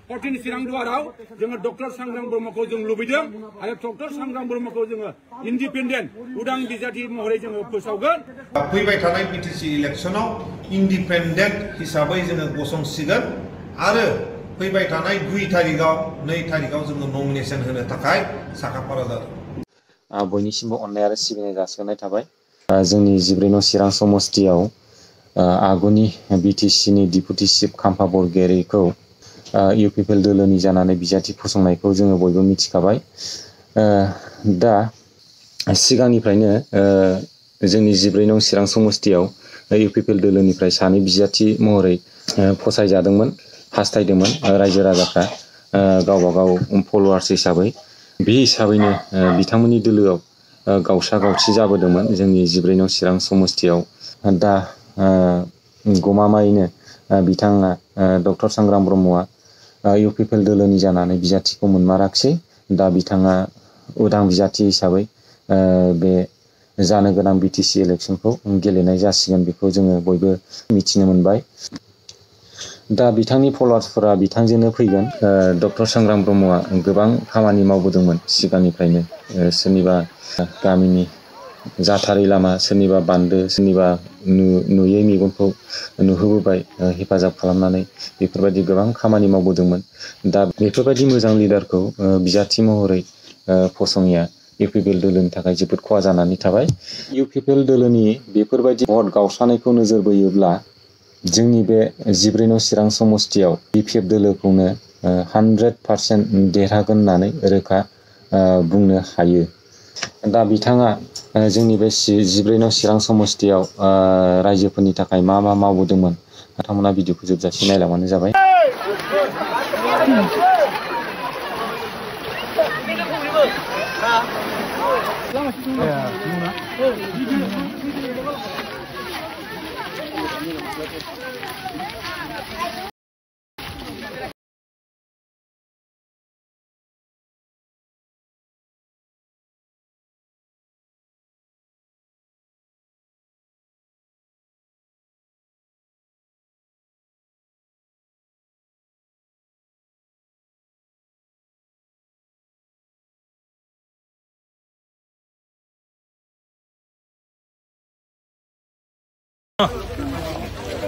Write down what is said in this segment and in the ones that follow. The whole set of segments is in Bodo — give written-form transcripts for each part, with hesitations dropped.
Portini Sirang Duarau, jangan Dr. Sangrang Brahmako jeng lubideng, ada Dr. Sangrang Brahmako jeng independen, udang bijati mahore jeng pesaugan. फैबाय थानाय BTC इलेक्शनाव independent हिसाबै जोङो गसंसिगोन आरो फैबाय थानाय 2 तारिखाव जोङो नमिनेशन होनो थाखाय साखाफारा जादों। बयनिसिमबो अननाय आरो सिबिनाय जासिहरनाय थाबाय। जोंनि 14 नं चिरां समस्तियाव आगुनि BTC नि डिपुटि चिफ खाम्फा बरगयारिखौ UPPL दोलोनि जानानै बिजाथि फसंनायखौ जोङो बयबो मिथिखाबाय। दा सिगांनिफ्रायनो जोंनि 14 नं चिरां समस्तियाव UPPL दोलोनिफ्राय सानै बिजाथि महरै फसायजादोंमोन, हास्थायदोंमोन रायजो राजाफ्रा गावबा गाव फलोवार्स हिसाबै। बे हिसाबैनो बिथांमोननि दोलोआव गावसा गावसि जाबोदोंमोन जोंनि 14 नं चिरां समस्तियाव। दा गमामायैनो बिथाङा डक्टर सांग्रां ब्रह्मआ UPPL दोलोनि जानानै बिजाथिखौ मोनमाराखिसै। दा बिथाङा उदां बिजाथि हिसाबै बे जानो गोनां BTC इलेक्शनखौ गेलेनाय जासिगोन, बेखौ जोङो बयबो मिथिनो मोनबाय। दा बिथांनि फलोवार्सफोरा बिथांजोंनो फैगोन। डक्टर सांग्रां ब्रह्मआ गोबां खामानि मावबोदोंमोन सिगांनिफ्रायनो, सोरनिबा गामिनि जाथारै लामा, सोरनिबा बान्दो, सोरनिबा नुयै मेगनखौ नुहोबोबाय, हेफाजाब खालामनानै बेफोरबायदि गोबां खामानि मावबोदोंमोन। दा बेफोरबायदि मोजां लिडारखौ बिजाथि महरै फसंनाया UPPL दोलोनि थाखाय जोबोद खहा जानानै थाबाय। UPPL दोलोनि बेफोरबायदि भट गावस्रानायखौ नोजोर बोयोब्ला जोंनि बे 14 नं चिरां समस्तियाव BPF दोलोखौनो 100% देरहागोन होननानै रोखा बुंनो हायो। दा बिथाङा जोंनि बे 14 नं चिरां समस्तियाव रायजोफोरनि थाखाय मा मावबोदोंमोन, नोंथांमोना भिडिअखौ जोबजासे नायलांबानो जाबाय।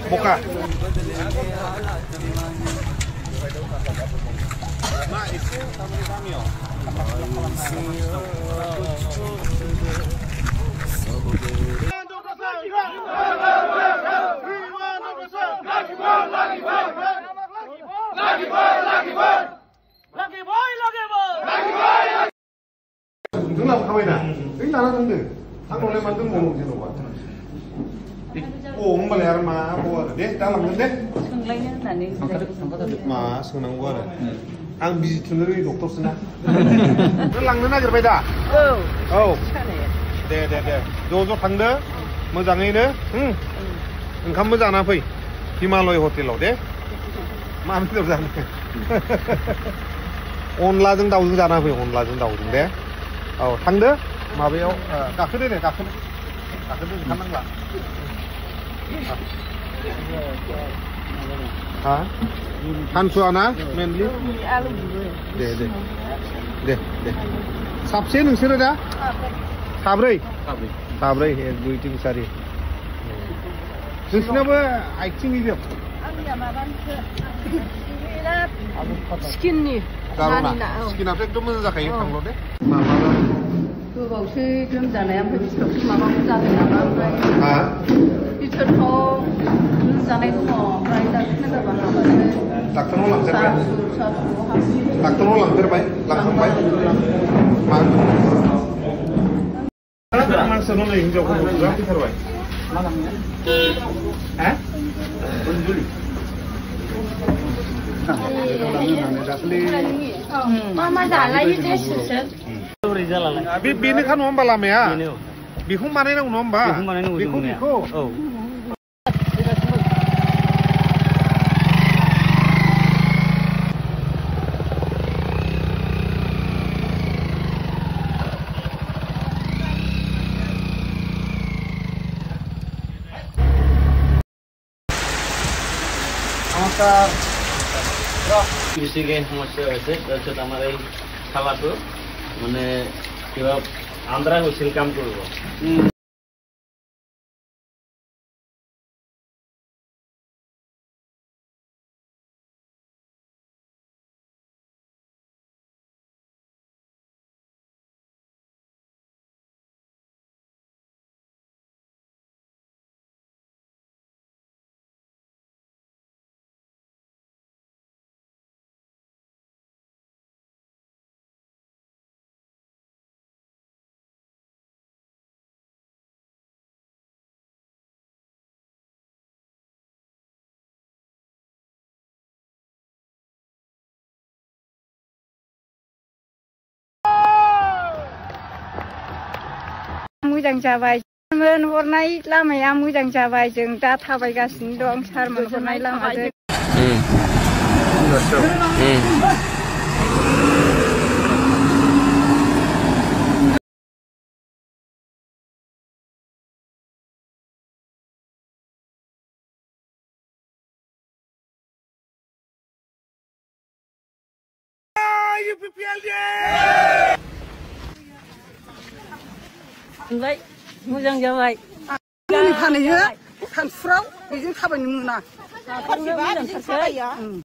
Buka. Kenapa kau ini? Ini nana tunggu. Aku oleh mantu ngomong je lupa. Oh, hombal ya ma, buat deh, dalam deh. Mas, senang buat. Ang biji sendiri dokter sana. Langgan aja berbeda. Oh. Deh. Jojo tangde, mojangai deh. Engkau mojana fai. Himalaya hotel lo deh. Mana tu jana? Onla jeng daun jana fai, onla jeng daun deh. Oh, tangde, mabeyo, kakek deh, kakek kanang lah. Hah? Hansuana, mainly. Deh. Sabse nungsir ada? Sabrai. 1, 2, 3, 4. Nungsirnya acting video. Skin nih. Skin apa itu mana kayak tanglo deh? गोबावसै लोमजानाया ओमफ्राय बिसोरखौ माबाखौ जादों नामा ओमफ्राय बिसोरथ' लोमजानाय दङ ओमफ्राय डाक्टारनो गाबा हाबासो डाक्टारनाव लांफेरबाय लांखांबाय मानसिनाव नै हिनजावखौ गोबां फैथारबाय मा जालायो टेस्टसो बेनो खा नङा होमबा लामाया बेखौ बानायनांगौ नङा होमबा बेखौ বেছিকে সমস্যা হৈছে তাৰপিছত আমাৰ এই খালাটো মানে কিবা আন্ধ্ৰা গৈছিল কাম কৰিব मोजां जाबाय हरनाय लामाया मोजां जाबाय जों दा थाबायगासिनो दं सारमोन हरनाय लामाजों मोजां जाबाय फानहैयो सानसुराव बेजों थाबायनो मोना